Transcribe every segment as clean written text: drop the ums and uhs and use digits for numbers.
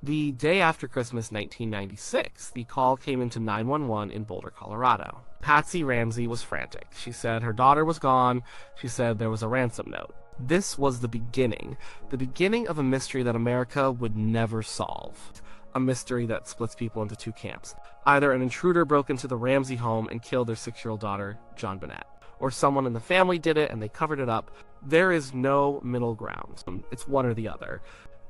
The day after Christmas 1996, the call came into 911 in Boulder, Colorado. Patsy Ramsey was frantic. She said her daughter was gone. She said there was a ransom note. This was the beginning of a mystery that America would never solve. A mystery that splits people into two camps. Either an intruder broke into the Ramsey home and killed their 6-year-old daughter, JonBenét, or someone in the family did it and they covered it up. There is no middle ground. It's one or the other.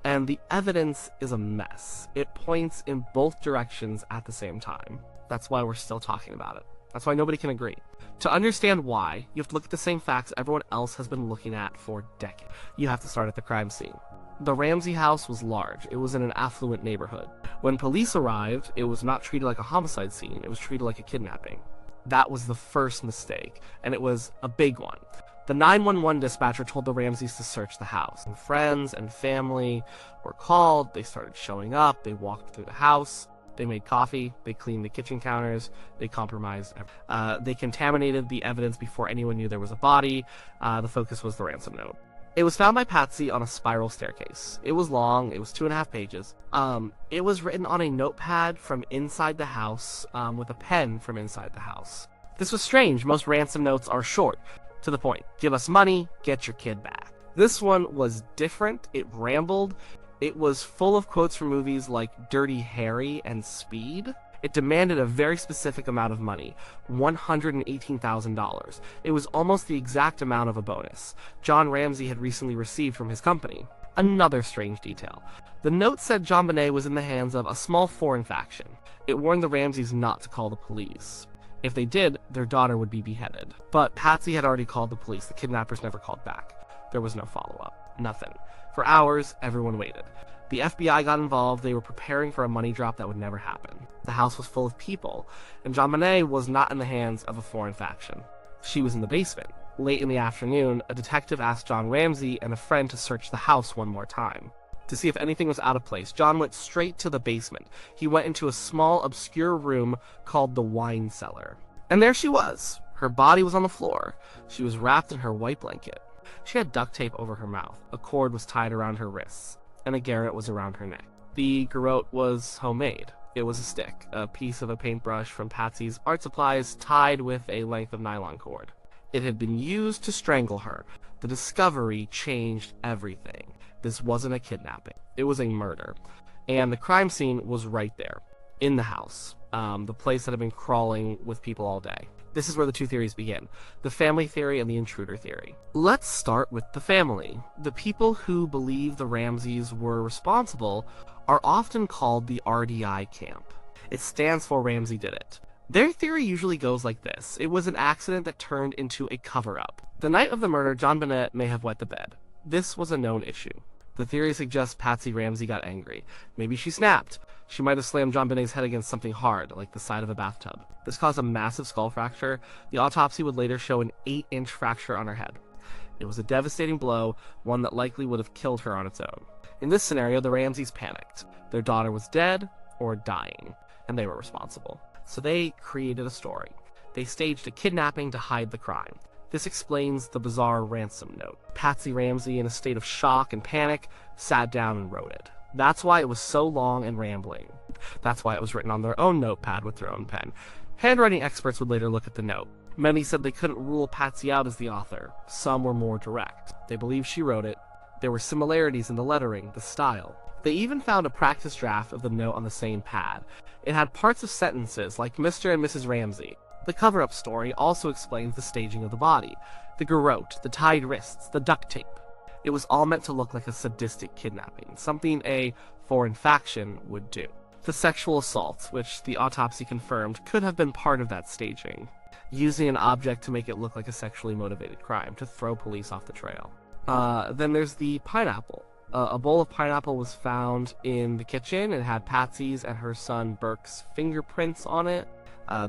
And the evidence is a mess. It points in both directions at the same time. That's why we're still talking about it. That's why nobody can agree. To understand why, you have to look at the same facts everyone else has been looking at for decades. You have to start at the crime scene. The Ramsey house was large. It was in an affluent neighborhood. When police arrived, it was not treated like a homicide scene. It was treated like a kidnapping. That was the first mistake, and it was a big one. The 911 dispatcher told the Ramseys to search the house. And friends and family were called. They started showing up. They walked through the house. They made coffee. They cleaned the kitchen counters. They compromised. They contaminated the evidence before anyone knew there was a body. The focus was the ransom note. It was found by Patsy on a spiral staircase. It was long. It was 2.5 pages. It was written on a notepad from inside the house with a pen from inside the house. This was strange. Most ransom notes are short, to the point. Give us money, get your kid back. This one was different. It rambled. It was full of quotes from movies like Dirty Harry and Speed. It demanded a very specific amount of money, $118,000. It was almost the exact amount of a bonus John Ramsey had recently received from his company. Another strange detail. The note said JonBenét was in the hands of a small foreign faction. It warned the Ramseys not to call the police. If they did, their daughter would be beheaded. But Patsy had already called the police. The kidnappers never called back. There was no follow-up. Nothing. For hours, everyone waited. The FBI got involved. They were preparing for a money drop that would never happen. The house was full of people, and JonBenét was not in the hands of a foreign faction. She was in the basement. Late in the afternoon, a detective asked John Ramsey and a friend to search the house one more time, to see if anything was out of place. John went straight to the basement. He went into a small, obscure room called the wine cellar. And there she was. Her body was on the floor. She was wrapped in her white blanket. She had duct tape over her mouth. A cord was tied around her wrists, and a garrote was around her neck. The garrote was homemade. It was a stick, a piece of a paintbrush from Patsy's art supplies tied with a length of nylon cord. It had been used to strangle her. The discovery changed everything. This wasn't a kidnapping. It was a murder. And the crime scene was right there, in the house, the place that had been crawling with people all day. This is where the two theories begin, the family theory and the intruder theory. Let's start with the family. The people who believe the Ramseys were responsible are often called the RDI camp. It stands for Ramsey Did It. Their theory usually goes like this. It was an accident that turned into a cover-up. The night of the murder, JonBenét may have wet the bed. This was a known issue. The theory suggests Patsy Ramsey got angry. Maybe she snapped. She might have slammed JonBenét's head against something hard, like the side of a bathtub. This caused a massive skull fracture. The autopsy would later show an 8-inch fracture on her head. It was a devastating blow, one that likely would have killed her on its own. In this scenario, the Ramseys panicked. Their daughter was dead or dying, and they were responsible. So they created a story. They staged a kidnapping to hide the crime. This explains the bizarre ransom note. Patsy Ramsey, in a state of shock and panic, sat down and wrote it. That's why it was so long and rambling. That's why it was written on their own notepad with their own pen. Handwriting experts would later look at the note. Many said they couldn't rule Patsy out as the author. Some were more direct. They believed she wrote it. There were similarities in the lettering, the style. They even found a practice draft of the note on the same pad. It had parts of sentences like Mr. and Mrs. Ramsey. The cover-up story also explains the staging of the body, the garrote, the tied wrists, the duct tape. It was all meant to look like a sadistic kidnapping, something a foreign faction would do. The sexual assault, which the autopsy confirmed, could have been part of that staging, using an object to make it look like a sexually motivated crime, to throw police off the trail. Then there's the pineapple. A bowl of pineapple was found in the kitchen. It had Patsy's and her son Burke's fingerprints on it.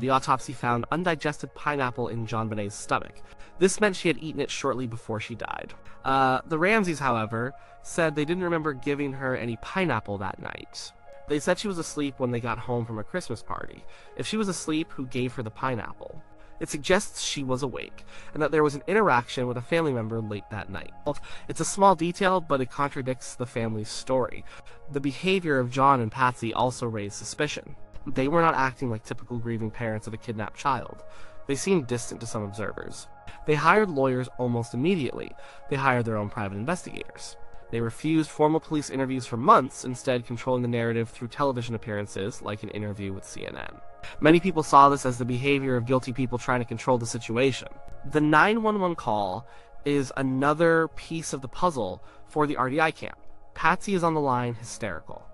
The autopsy found undigested pineapple in JonBenét's stomach. This meant she had eaten it shortly before she died. The Ramseys, however, said they didn't remember giving her any pineapple that night. They said she was asleep when they got home from a Christmas party. If she was asleep, who gave her the pineapple? It suggests she was awake, and that there was an interaction with a family member late that night. It's a small detail, but it contradicts the family's story. The behavior of John and Patsy also raised suspicion. They were not acting like typical grieving parents of a kidnapped child. They seemed distant to some observers. They hired lawyers almost immediately. They hired their own private investigators. They refused formal police interviews for months, instead controlling the narrative through television appearances, like an interview with CNN. Many people saw this as the behavior of guilty people trying to control the situation. The 911 call is another piece of the puzzle for the RDI camp. Patsy is on the line, hysterical.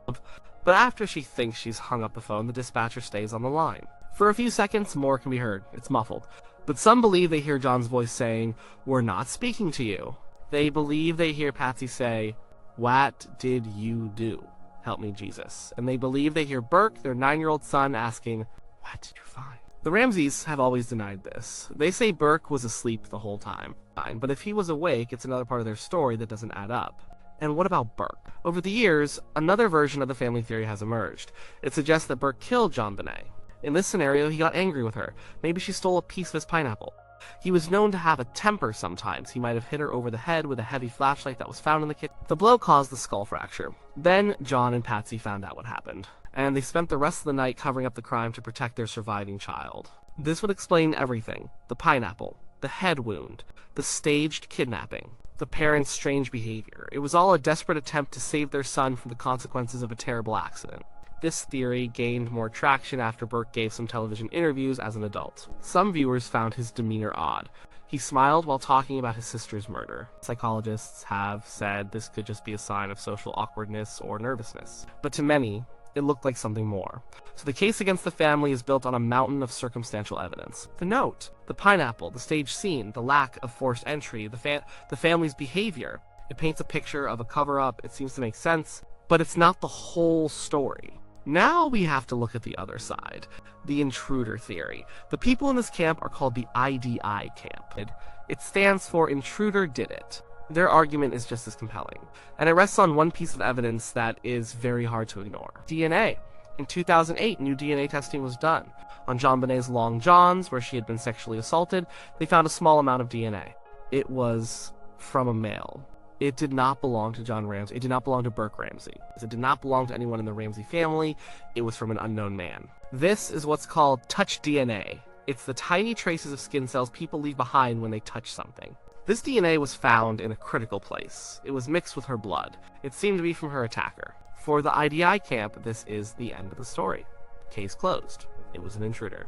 But after she thinks she's hung up the phone, the dispatcher stays on the line. For a few seconds, more can be heard. It's muffled. But some believe they hear John's voice saying, "We're not speaking to you." They believe they hear Patsy say, "What did you do? Help me, Jesus." And they believe they hear Burke, their 9-year-old son, asking, "What did you find?" The Ramseys have always denied this. They say Burke was asleep the whole time. But if he was awake, it's another part of their story that doesn't add up. And what about Burke? Over the years, another version of the family theory has emerged. It suggests that Burke killed JonBenét. In this scenario, he got angry with her. Maybe she stole a piece of his pineapple. He was known to have a temper sometimes. He might have hit her over the head with a heavy flashlight that was found in the kitchen. The blow caused the skull fracture. Then John and Patsy found out what happened, and they spent the rest of the night covering up the crime to protect their surviving child. This would explain everything: the pineapple, the head wound, the staged kidnapping, the parents' strange behavior. It was all a desperate attempt to save their son from the consequences of a terrible accident. This theory gained more traction after Burke gave some television interviews as an adult. Some viewers found his demeanor odd. He smiled while talking about his sister's murder. Psychologists have said this could just be a sign of social awkwardness or nervousness. But to many, it looked like something more. So the case against the family is built on a mountain of circumstantial evidence. The note, the pineapple, the stage scene, the lack of forced entry, the family's behavior. It paints a picture of a cover-up. It seems to make sense, but it's not the whole story. Now we have to look at the other side, the intruder theory. The people in this camp are called the IDI camp. It stands for Intruder Did It. Their argument is just as compelling, and it rests on one piece of evidence that is very hard to ignore: DNA. In 2008, new DNA testing was done. On JonBenét's long johns, where she had been sexually assaulted, they found a small amount of DNA. It was from a male. It did not belong to John Ramsey. It did not belong to Burke Ramsey. It did not belong to anyone in the Ramsey family. It was from an unknown man. This is what's called touch DNA. It's the tiny traces of skin cells people leave behind when they touch something. This DNA was found in a critical place. It was mixed with her blood. It seemed to be from her attacker. For the IDI camp, this is the end of the story. Case closed. It was an intruder.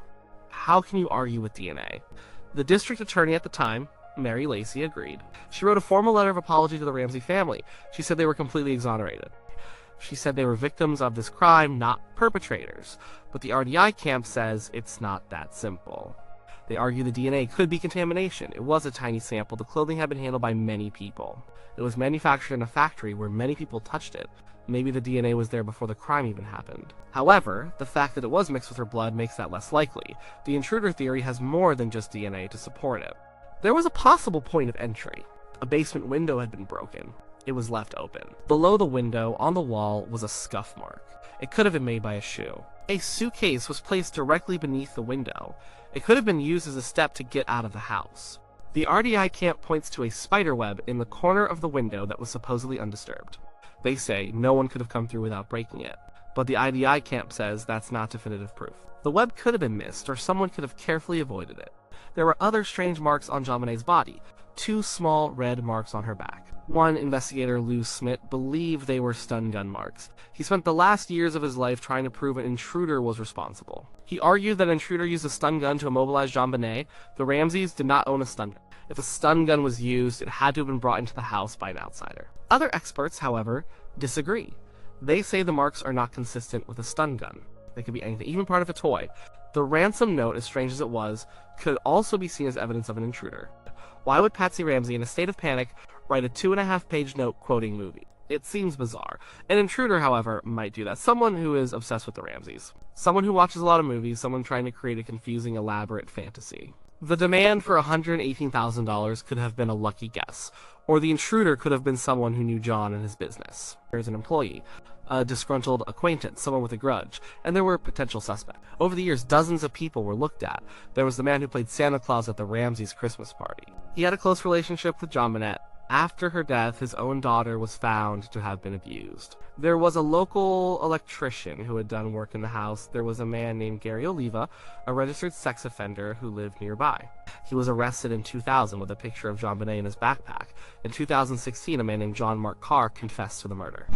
How can you argue with DNA? The district attorney at the time, Mary Lacey, agreed. She wrote a formal letter of apology to the Ramsey family. She said they were completely exonerated. She said they were victims of this crime, not perpetrators. But the RDI camp says it's not that simple. They argue the DNA could be contamination. It was a tiny sample. The clothing had been handled by many people. It was manufactured in a factory where many people touched it. Maybe the DNA was there before the crime even happened. However, the fact that it was mixed with her blood makes that less likely. The intruder theory has more than just DNA to support it. There was a possible point of entry. A basement window had been broken. It was left open. Below the window, on the wall, was a scuff mark. It could have been made by a shoe. A suitcase was placed directly beneath the window. It could have been used as a step to get out of the house. The RDI camp points to a spider web in the corner of the window that was supposedly undisturbed. They say no one could have come through without breaking it. But the IDI camp says that's not definitive proof. The web could have been missed, or someone could have carefully avoided it. There were other strange marks on JonBenét's body, 2 small red marks on her back. One investigator, Lou Smith, believed they were stun gun marks. He spent the last years of his life trying to prove an intruder was responsible. He argued that an intruder used a stun gun to immobilize JonBenét. The Ramseys did not own a stun gun. If a stun gun was used, it had to have been brought into the house by an outsider. Other experts, however, disagree. They say the marks are not consistent with a stun gun. They could be anything, even part of a toy. The ransom note, as strange as it was, could also be seen as evidence of an intruder. Why would Patsy Ramsey, in a state of panic, write a 2.5-page note quoting movie? It seems bizarre. An intruder, however, might do that. Someone who is obsessed with the Ramseys. Someone who watches a lot of movies, someone trying to create a confusing, elaborate fantasy. The demand for $118,000 could have been a lucky guess, or the intruder could have been someone who knew John and his business. There's an employee. a disgruntled acquaintance, someone with a grudge, and there were potential suspects. Over the years, dozens of people were looked at. There was the man who played Santa Claus at the Ramseys' Christmas party. He had a close relationship with JonBenét. After her death, his own daughter was found to have been abused. There was a local electrician who had done work in the house. There was a man named Gary Oliva, a registered sex offender who lived nearby. He was arrested in 2000 with a picture of JonBenét in his backpack. In 2016, a man named John Mark Carr confessed to the murder.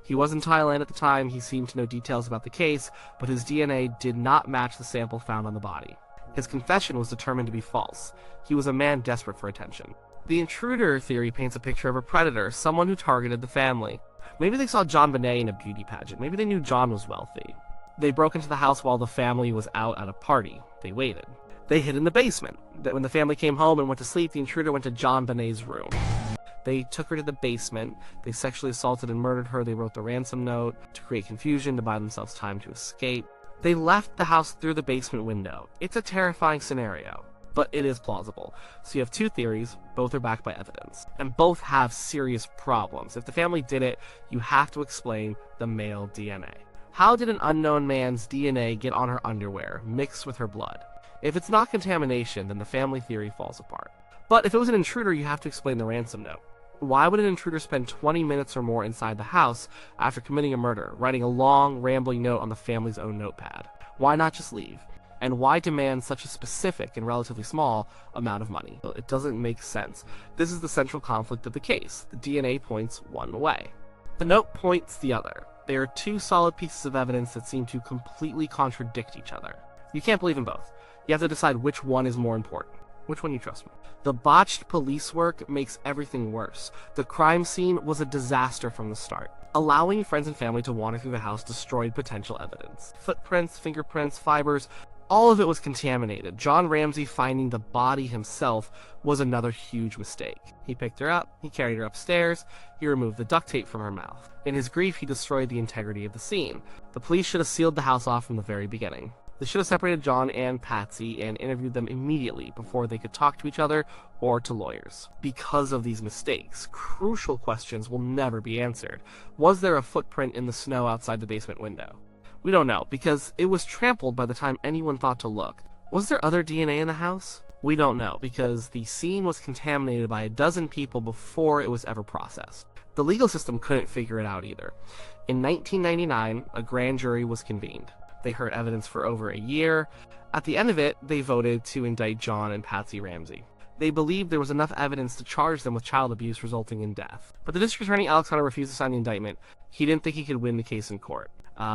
He was in Thailand at the time. He seemed to know details about the case, but his DNA did not match the sample found on the body. His confession was determined to be false. He was a man desperate for attention. The intruder theory paints a picture of a predator, someone who targeted the family. Maybe they saw JonBenét in a beauty pageant. Maybe they knew John was wealthy. They broke into the house while the family was out at a party. They waited. They hid in the basement. When the family came home and went to sleep, the intruder went to JonBenét's room. They took her to the basement. They sexually assaulted and murdered her. They wrote the ransom note to create confusion, to buy themselves time to escape. They left the house through the basement window. It's a terrifying scenario, but it is plausible. So you have two theories, both are backed by evidence, and both have serious problems. If the family did it, you have to explain the male DNA. How did an unknown man's DNA get on her underwear, mixed with her blood? If it's not contamination, then the family theory falls apart. But if it was an intruder, you have to explain the ransom note. Why would an intruder spend 20 minutes or more inside the house after committing a murder, writing a long, rambling note on the family's own notepad? Why not just leave? And why demand such a specific and relatively small amount of money? It doesn't make sense. This is the central conflict of the case. The DNA points one way. The note points the other. There are two solid pieces of evidence that seem to completely contradict each other. You can't believe in both. You have to decide which one is more important. Which one you trust more? The botched police work makes everything worse. The crime scene was a disaster from the start. Allowing friends and family to wander through the house destroyed potential evidence. Footprints, fingerprints, fibers, all of it was contaminated. John Ramsey finding the body himself was another huge mistake. He picked her up, he carried her upstairs, he removed the duct tape from her mouth. In his grief, he destroyed the integrity of the scene. The police should have sealed the house off from the very beginning. They should have separated John and Patsy and interviewed them immediately before they could talk to each other or to lawyers. Because of these mistakes, crucial questions will never be answered. Was there a footprint in the snow outside the basement window? We don't know, because it was trampled by the time anyone thought to look. Was there other DNA in the house? We don't know, because the scene was contaminated by a dozen people before it was ever processed. The legal system couldn't figure it out either. In 1999, a grand jury was convened. They heard evidence for over a year. At the end of it, they voted to indict John and Patsy Ramsey. They believed there was enough evidence to charge them with child abuse resulting in death. But the district attorney, Alex Hunter, refused to sign the indictment. He didn't think he could win the case in court.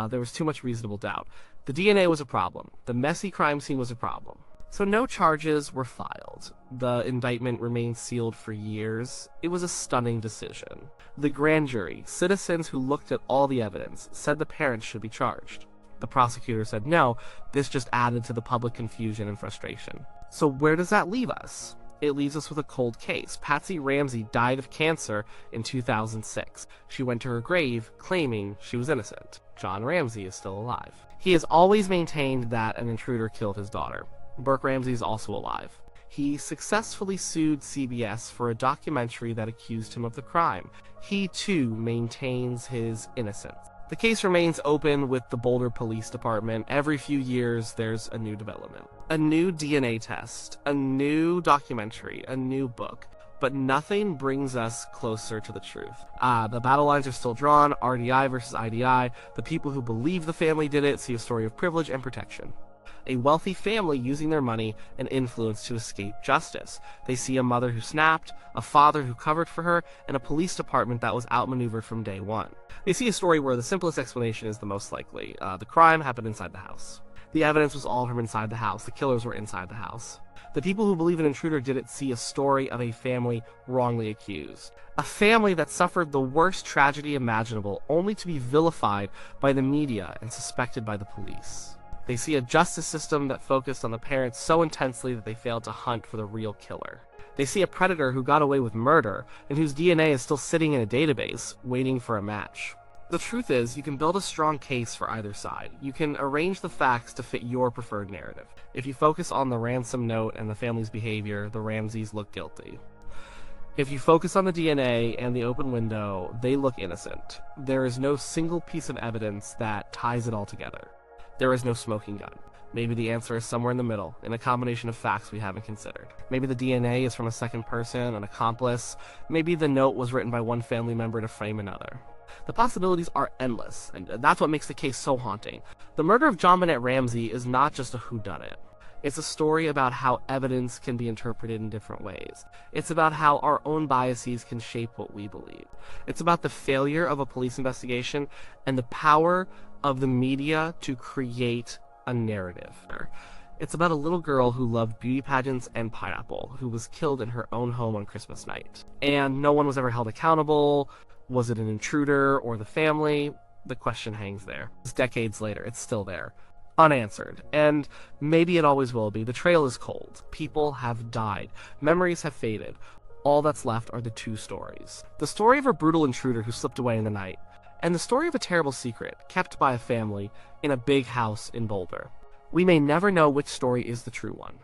There was too much reasonable doubt. The DNA was a problem. The messy crime scene was a problem. So no charges were filed. The indictment remained sealed for years. It was a stunning decision. The grand jury, citizens who looked at all the evidence, said the parents should be charged. The prosecutor said no. This just added to the public confusion and frustration. So where does that leave us? It leaves us with a cold case. Patsy Ramsey died of cancer in 2006. She went to her grave claiming she was innocent. John Ramsey is still alive. He has always maintained that an intruder killed his daughter. Burke Ramsey is also alive. He successfully sued CBS for a documentary that accused him of the crime. He too maintains his innocence. The case remains open with the Boulder Police Department. Every few years, there's a new development. A new DNA test, a new documentary, a new book. But nothing brings us closer to the truth. The battle lines are still drawn, RDI versus IDI. The people who believe the family did it see a story of privilege and protection. A wealthy family using their money and influence to escape justice. They see a mother who snapped, a father who covered for her, and a police department that was outmaneuvered from day one. They see a story where the simplest explanation is the most likely. The crime happened inside the house. The evidence was all from inside the house. The killers were inside the house. The people who believe an intruder did it see a story of a family wrongly accused. A family that suffered the worst tragedy imaginable, only to be vilified by the media and suspected by the police. They see a justice system that focused on the parents so intensely that they failed to hunt for the real killer. They see a predator who got away with murder and whose DNA is still sitting in a database, waiting for a match. The truth is, you can build a strong case for either side. You can arrange the facts to fit your preferred narrative. If you focus on the ransom note and the family's behavior, the Ramseys look guilty. If you focus on the DNA and the open window, they look innocent. There is no single piece of evidence that ties it all together. There is no smoking gun. Maybe the answer is somewhere in the middle, in a combination of facts we haven't considered. Maybe the DNA is from a second person, an accomplice. Maybe the note was written by one family member to frame another. The possibilities are endless, and that's what makes the case so haunting. The murder of JonBenét Ramsey is not just a whodunit. It's a story about how evidence can be interpreted in different ways. It's about how our own biases can shape what we believe. It's about the failure of a police investigation and the power of the media to create a narrative. It's about a little girl who loved beauty pageants and pineapple, who was killed in her own home on Christmas night. And no one was ever held accountable. Was it an intruder or the family? The question hangs there. It's decades later, it's still there. Unanswered. And maybe it always will be. The trail is cold. People have died. Memories have faded. All that's left are the two stories. The story of a brutal intruder who slipped away in the night, and the story of a terrible secret kept by a family in a big house in Boulder. We may never know which story is the true one.